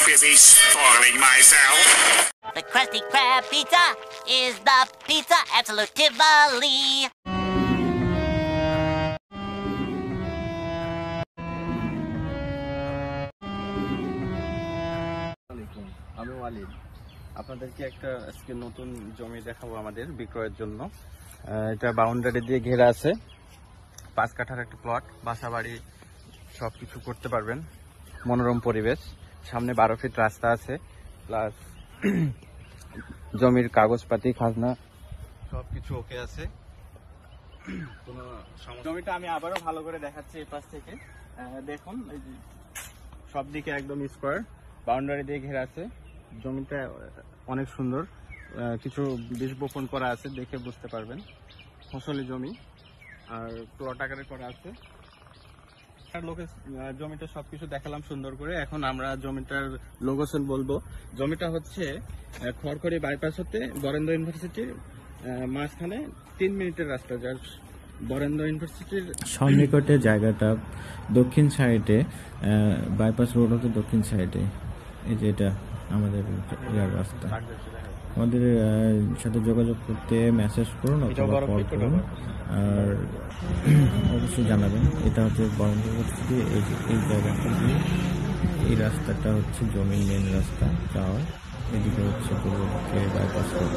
busy spoiling myself. The Krusty Krab pizza is the pizza absolute Tivoli. আমি ওয়ালিদ, আপনাদেরকে একটা আজকে নতুন জমি দেখাবো আমাদের বিক্রয়ের জন্য। এটা বাউন্ডারি দিয়ে ঘেরা আছে, 5 কাঠার একটা প্লট, বাসা বাড়ি সবকিছু করতে পারবেন, মনোরম পরিবেশ, সামনে 12 ফিট রাস্তা আছে, প্লাস জমির কাগজপাতি খাজনা সবকিছু ওকে আছে, কোনো সমস্যা। জমিটা আমি আবারও ভালো করে দেখাচ্ছি এই পাশ থেকে। দেখুন সব দিকে একদম স্কোয়ার, বাউন্ডারি দিয়ে ঘেরা আছে। জমিটা অনেক সুন্দর, কিছু বীজ বপন করা আছে, দেখে বুঝতে পারবেন ফসলি জমি, আর প্লট আকারে করা আছে। জমিটা সবকিছু দেখালাম সুন্দর করে। এখন আমরা জমিটার লোকেশন বলবো। জমিটা হচ্ছে খড়খড়ি বাইপাস হতে বরেন্দ্র ইউনিভার্সিটির মাঝখানে 3 মিনিটের রাস্তা, যার বরেন্দ্র ইউনিভার্সিটির সন্নিকটে জায়গাটা দক্ষিণ সাইডে, বাইপাস রোড হতে দক্ষিণ সাইডে। এই যে এটা আমাদের রাস্তা। আমাদের সাথে যোগাযোগ করতে মেসেজ করুন অথবা কল করুন, আর অবশ্যই জানাবেন। এটা হচ্ছে বরেন্দ্র ইউনিভার্সিটি। এই জায়গাটা, এই রাস্তাটা হচ্ছে জমির মেন রাস্তা যাওয়ার, এদিকে হচ্ছে পূর্ব দিকে বাইপাস রোড।